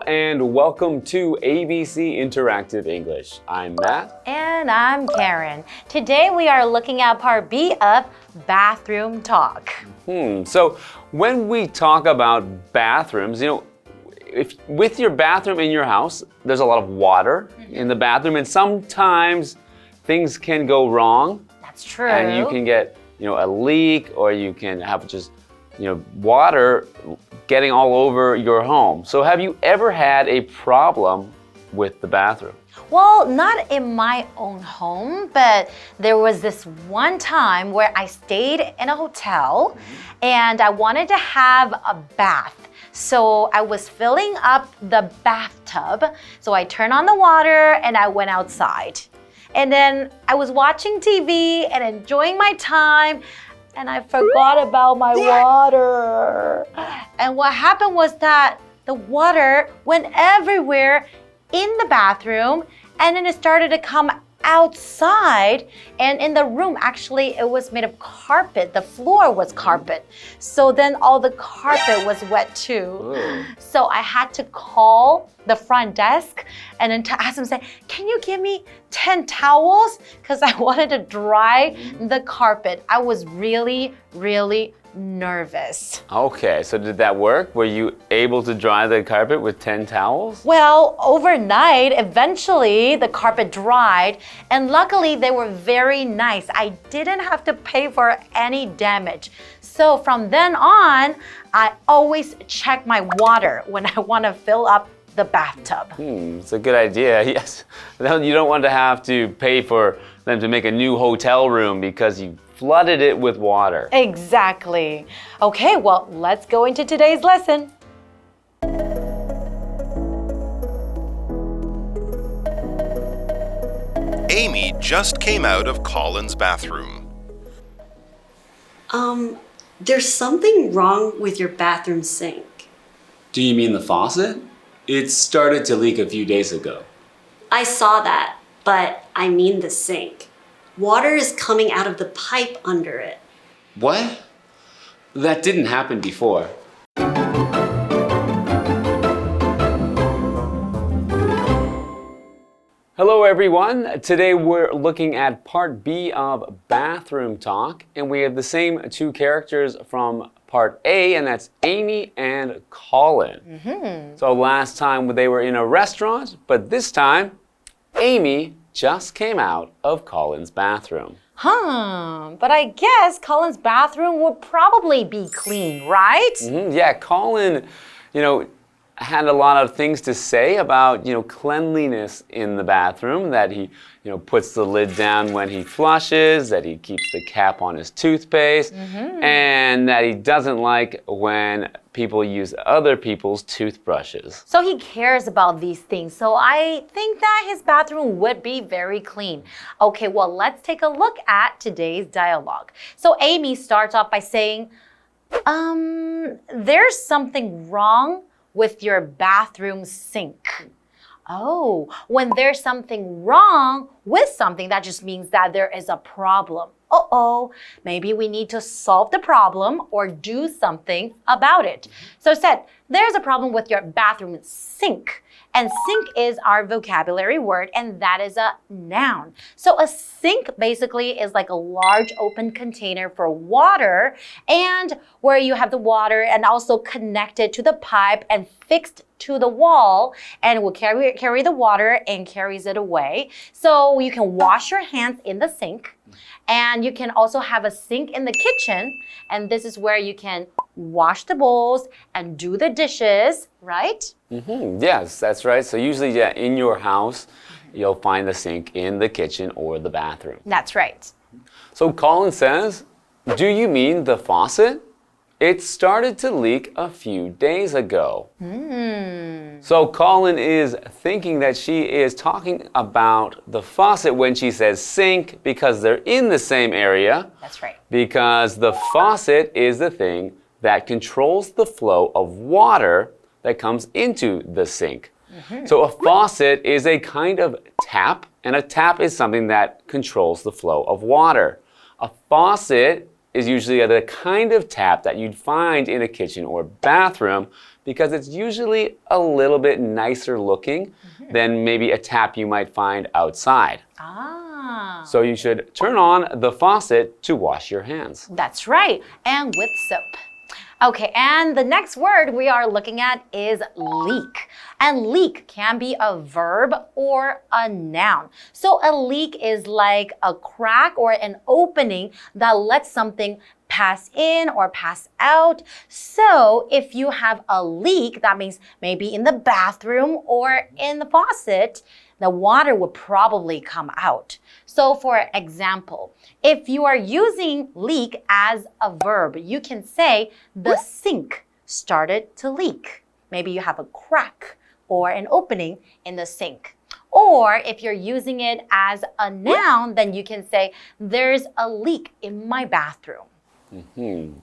and welcome to ABC Interactive English. I'm Matt. And I'm Karen. Today we are looking at part B of bathroom talk. So when we talk about bathrooms, if with your bathroom in your house, there's a lot of water in the bathroom, and sometimes things can go wrong. That's true. And you can get, a leak, or you can have just, water getting all over your home. So have you ever had a problem with the bathroom? Well, not in my own home, but there was this one time where I stayed in a hotel and I wanted to have a bath. So I was filling up the bathtub. So I turned on the water and I went outside. And then I was watching TV and enjoying my time, and I forgot about my water. And what happened was that the water went everywhere in the bathroom, and then it started to come outside, and in the room, actually, it was made of carpet. The floor was carpet. So then all the carpet was wet too. Ooh. So I had to call the front desk and then to ask them, say, can you give me 10 towels? Because I wanted to dry the carpet. I was really, really nervous. Okay, so did that work? Were you able to dry the carpet with 10 towels? Well, overnight, eventually the carpet dried, and luckily they were very nice. I didn't have to pay for any damage. So from then on, I always check my water when I want to fill up the bathtub. It's a good idea, yes. You don't want to have to pay for them to make a new hotel room because you flooded it with water. Exactly. Okay, well, let's go into today's lesson. Amy just came out of Colin's bathroom. There's something wrong with your bathroom sink. Do you mean the faucet? It started to leak a few days ago. I saw that, but I mean the sink. Water is coming out of the pipe under it. What? That didn't happen before. Hello everyone. Today we're looking at part B of bathroom talk, and we have the same two characters from part A, and that's Amy and Colin. So last time they were in a restaurant, but this time Amy just came out of Colin's bathroom. But I guess Colin's bathroom would probably be clean, right? Yeah, Colin, had a lot of things to say about, cleanliness in the bathroom, that he, puts the lid down when he flushes, that he keeps the cap on his toothpaste, and that he doesn't like when people use other people's toothbrushes. So he cares about these things. So I think that his bathroom would be very clean. Okay, well, let's take a look at today's dialogue. So Amy starts off by saying, there's something wrong with your bathroom sink. Oh, when there's something wrong with something, that just means that there is a problem. Maybe we need to solve the problem or do something about it. So it said, there's a problem with your bathroom sink. And sink is our vocabulary word, and that is a noun. So a sink basically is like a large open container for water, and where you have the water and also connected to the pipe and fixed to the wall, and it will carry the water and carries it away. So you can wash your hands in the sink, and you can also have a sink in the kitchen, and this is where you can wash the bowls and do the dishes, right? Yes, that's right. So usually, in your house, you'll find the sink in the kitchen or the bathroom. That's right. So Colin says, do you mean the faucet? It started to leak a few days ago. So Colin is thinking that she is talking about the faucet when she says sink, because they're in the same area. That's right. Because the faucet is the thing that controls the flow of water that comes into the sink. So a faucet is a kind of tap, and a tap is something that controls the flow of water. A faucet is usually the kind of tap that you'd find in a kitchen or bathroom because it's usually a little bit nicer looking than maybe a tap you might find outside. Ah. So you should turn on the faucet to wash your hands. That's right, and with soap. Okay, and the next word we are looking at is leak. And leak can be a verb or a noun. So a leak is like a crack or an opening that lets something pass in or pass out. So if you have a leak, that means maybe in the bathroom or in the faucet, the water would probably come out. So for example, if you are using leak as a verb, you can say the sink started to leak. Maybe you have a crack or an opening in the sink. Or if you're using it as a noun, then you can say there's a leak in my bathroom.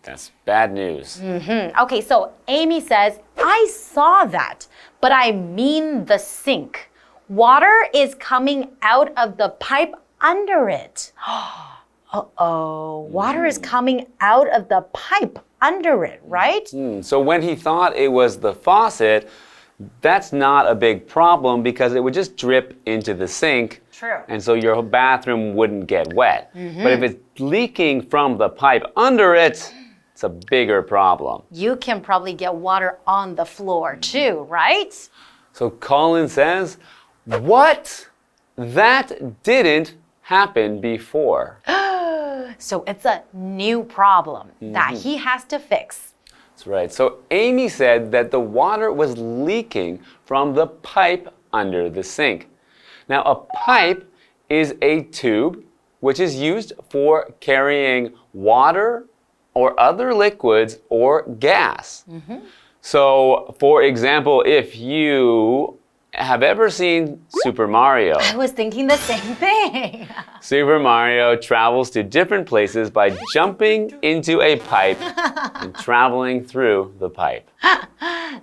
That's bad news. Okay, so Amy says, I saw that, but I mean the sink. Water is coming out of the pipe under it. Uh-oh, water is coming out of the pipe under it, right? So when he thought it was the faucet, that's not a big problem because it would just drip into the sink. True. And so your bathroom wouldn't get wet. But if it's leaking from the pipe under it, it's a bigger problem. You can probably get water on the floor too, right? So Colin says, what? That didn't happen before. So it's a new problem that he has to fix. That's right. So Amy said that the water was leaking from the pipe under the sink. Now, a pipe is a tube which is used for carrying water or other liquids or gas. So, for example, if you have ever seen Super Mario? I was thinking the same thing. Super Mario travels to different places by jumping into a pipe and traveling through the pipe.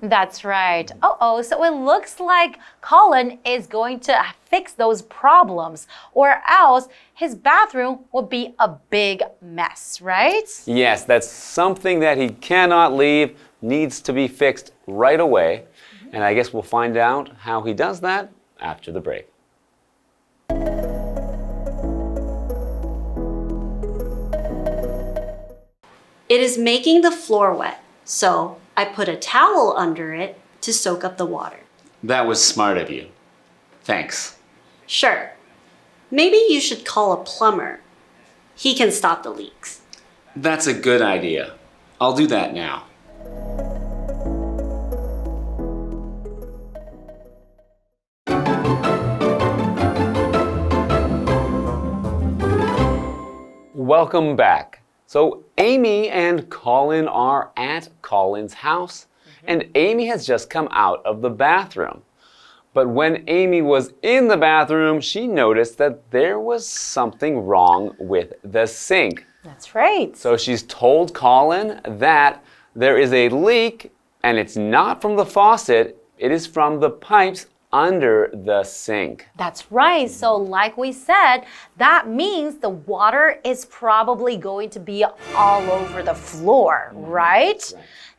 That's right. Uh-oh, so it looks like Colin is going to fix those problems, or else his bathroom would be a big mess, right? Yes, that's something that he cannot leave, needs to be fixed right away. And I guess we'll find out how he does that after the break. It is making the floor wet, so I put a towel under it to soak up the water. That was smart of you. Thanks. Sure. Maybe you should call a plumber. He can stop the leaks. That's a good idea. I'll do that now. Welcome back. So Amy and Colin are at Colin's house, and Amy has just come out of the bathroom. But when Amy was in the bathroom, she noticed that there was something wrong with the sink. That's right. So she's told Colin that there is a leak, and it's not from the faucet, it is from the pipes under the sink. That's right. So like we said, that means the water is probably going to be all over the floor, right?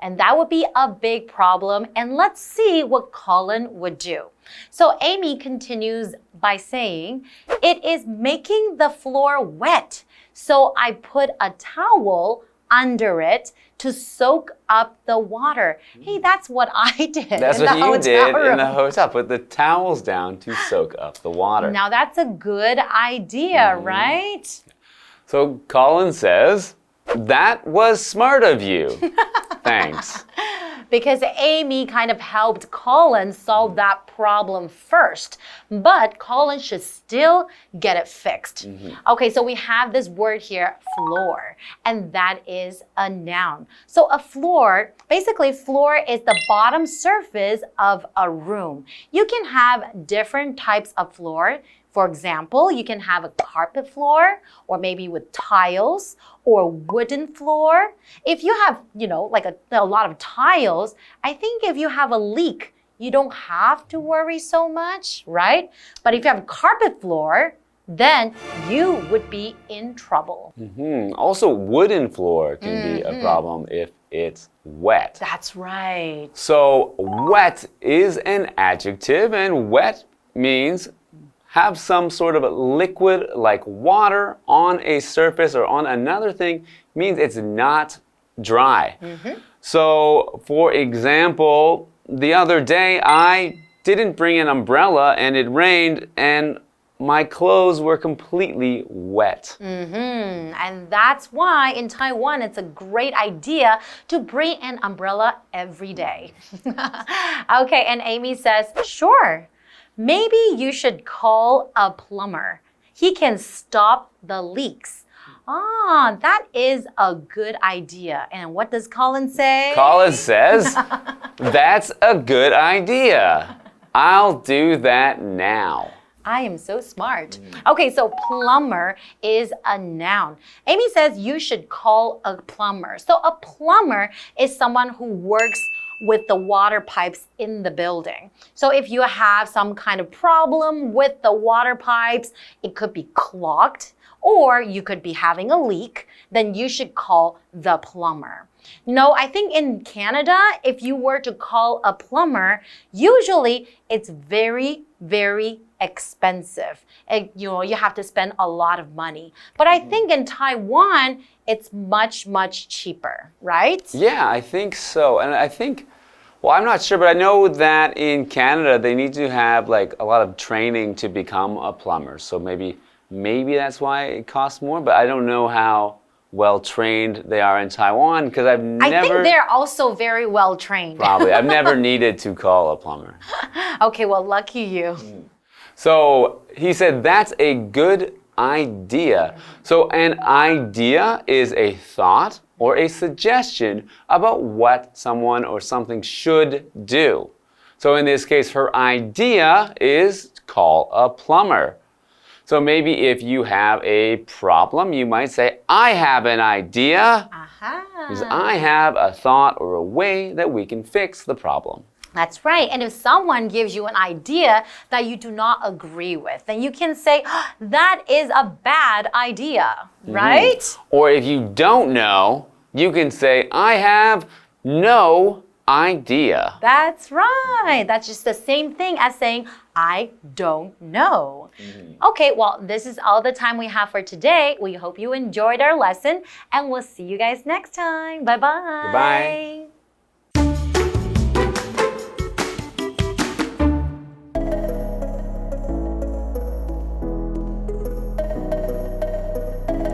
And that would be a big problem. And let's see what Colin would do. So Amy continues by saying, it is making the floor wet. So I put a towel under it to soak up the water. Hey, that's what I did. That's what you did in the hotel. Put the towels down to soak up the water. Now that's a good idea, right? So Colin says, that was smart of you. Thanks. Because Amy kind of helped Colin solve that problem first. But Colin should still get it fixed. Okay, so we have this word here, floor, and that is a noun. So a floor, basically floor is the bottom surface of a room. You can have different types of floor. For example, you can have a carpet floor, or maybe with tiles, or wooden floor. If you have, like a lot of tiles, I think if you have a leak, you don't have to worry so much, right? But if you have a carpet floor, then you would be in trouble. Also, wooden floor can be a problem if it's wet. That's right. So, wet is an adjective, and wet means have some sort of liquid like water on a surface or on another thing, means it's not dry. So, for example, the other day I didn't bring an umbrella and it rained and my clothes were completely wet. And that's why in Taiwan it's a great idea to bring an umbrella every day. Okay, and Amy says, sure, maybe you should call a plumber. He can stop the leaks. Ah, that is a good idea. And what does Colin say? Colin says, that's a good idea. I'll do that now. I am so smart. Okay, so plumber is a noun. Amy says you should call a plumber. So a plumber is someone who works with the water pipes in the building. So if you have some kind of problem with the water pipes, it could be clogged, or you could be having a leak, then you should call the plumber. No, I think in Canada, if you were to call a plumber, usually it's very, very expensive. You have to spend a lot of money. But I think in Taiwan, it's much, much cheaper, right? Yeah, I think so. And I think, well, I'm not sure, but I know that in Canada, they need to have like a lot of training to become a plumber. So maybe that's why it costs more, but I don't know how well trained they are in Taiwan because I think they're also very well trained. Probably. I've never needed to call a plumber. Okay, well, lucky you. So he said that's a good idea. So an idea is a thought or a suggestion about what someone or something should do. So in this case, her idea is call a plumber. So maybe if you have a problem, you might say, I have an idea. Because I have a thought or a way that we can fix the problem. That's right. And if someone gives you an idea that you do not agree with, then you can say, oh, that is a bad idea, right? Or if you don't know, you can say, I have no idea. That's right. That's just the same thing as saying, I don't know. Okay, well, this is all the time we have for today. We hope you enjoyed our lesson, and we'll see you guys next time. Bye-bye. Goodbye.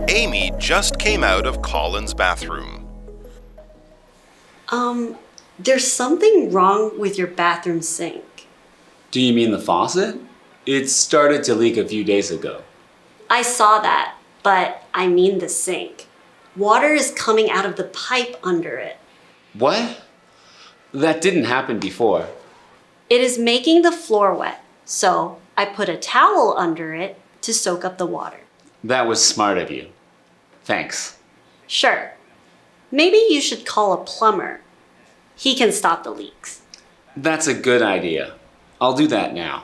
Amy just came out of Colin's bathroom. There's something wrong with your bathroom sink. Do you mean the faucet? It started to leak a few days ago. I saw that, but I mean the sink. Water is coming out of the pipe under it. What? That didn't happen before. It is making the floor wet, so I put a towel under it to soak up the water. That was smart of you. Thanks. Sure. Maybe you should call a plumber. He can stop the leaks. That's a good idea. I'll do that now.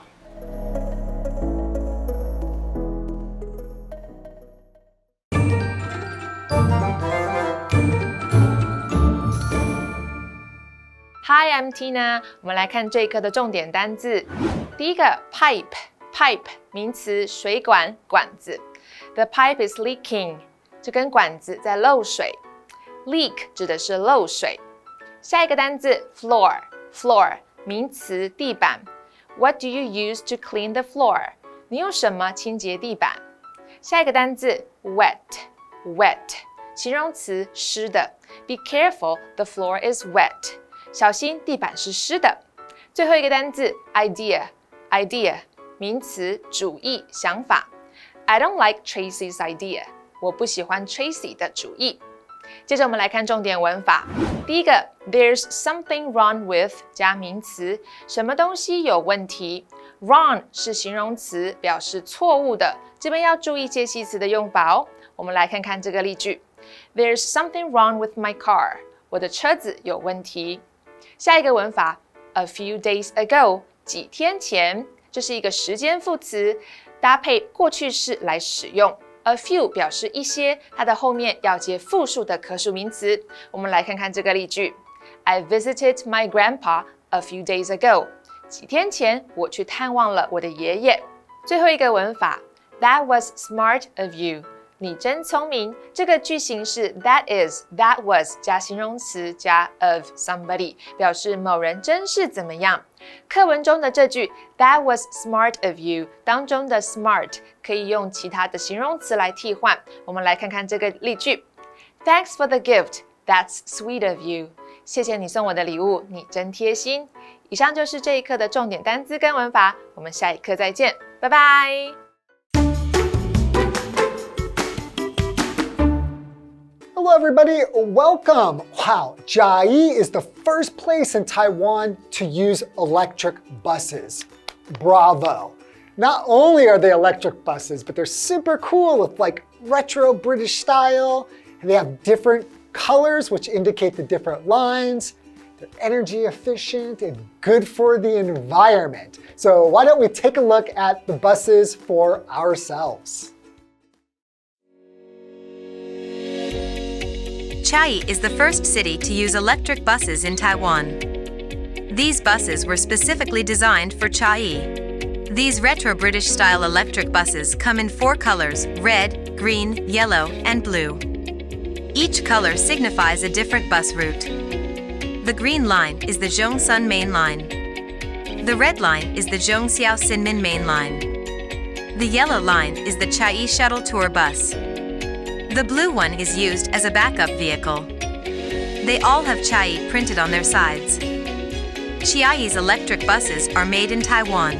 Hi, I'm Tina. 我们来看这一课的重点单字。第一个 pipe 名词，水管、管子。The pipe is leaking， 这根管子在漏水。Leak 指的是漏水。下一个单字 floor 名词，地板。What do you use to clean the floor？ 你用什么清洁地板？下一个单字 wet 形容词，湿的。Be careful, the floor is wet。小心地板是湿的。最后一个单字 idea 名词，主意、想法。I don't like Tracy's idea。我不喜欢 Tracy 的主意。接着我们来看重点文法。第一个 There's something wrong with 加名词，什么东西有问题。Wrong 是形容词，表示错误的。这边要注意介系词的用法哦。我们来看看这个例句 There's something wrong with my car。我的车子有问题。下一个文法 A few days ago 几天前，这是一个时间副词。搭配过去式来使用。A few 表示一些，它的后面要接复数的可数名词。我们来看看这个例句 ：I visited my grandpa a few days ago. 几天前我去探望了我的爷爷。最后一个文法 ，That was smart of you. 你真聪明。这个句型是 that is, that was 加形容词加 of somebody， 表示某人真是怎么样。课文中的这句 that was smart of you 当中的 smart 可以用其他的形容词来替换。我们来看看这个例句 ：Thanks for the gift. That's sweet of you. 谢谢你送我的礼物，你真贴心。以上就是这一课的重点单字跟文法，我们下一课再见，拜拜。Hello everybody, welcome! Wow, Chiayi is the first place in Taiwan to use electric buses. Bravo! Not only are they electric buses, but they're super cool with like retro British style, and they have different colors which indicate the different lines. They're energy efficient and good for the environment. So why don't we take a look at the buses for ourselves? Chiayi is the first city to use electric buses in Taiwan. These buses were specifically designed for Chiayi. These retro British-style electric buses come in 4 colors: red, green, yellow, and blue. Each color signifies a different bus route. The green line is the Zhongsun Main Line. The red line is the Zhongxiao Sinmin Main Line. The yellow line is the Chiayi Shuttle Tour Bus. The blue one is used as a backup vehicle. They all have Chiayi printed on their sides. Chiayi's electric buses are made in Taiwan.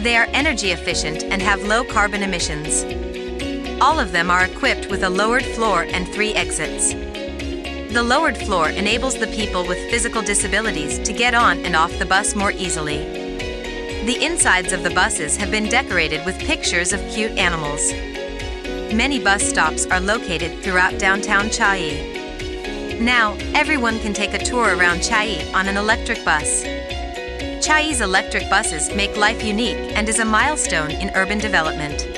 They are energy efficient and have low carbon emissions. All of them are equipped with a lowered floor and 3 exits. The lowered floor enables the people with physical disabilities to get on and off the bus more easily. The insides of the buses have been decorated with pictures of cute animals. Many bus stops are located throughout downtown Chiayi. Now, everyone can take a tour around Chiayi on an electric bus. Chiayi's electric buses make life unique and is a milestone in urban development.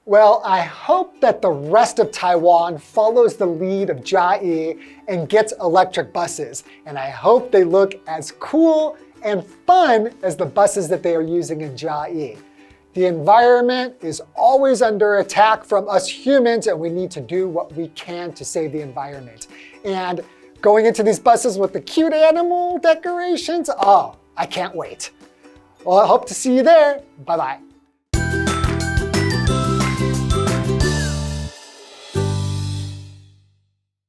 Well, I hope that the rest of Taiwan follows the lead of Chiayi and gets electric buses. And I hope they look as cool and fun as the buses that they are using in Chiayi. The environment is always under attack from us humans, and we need to do what we can to save the environment. And going into these buses with the cute animal decorations, oh, I can't wait. Well, I hope to see you there. Bye-bye.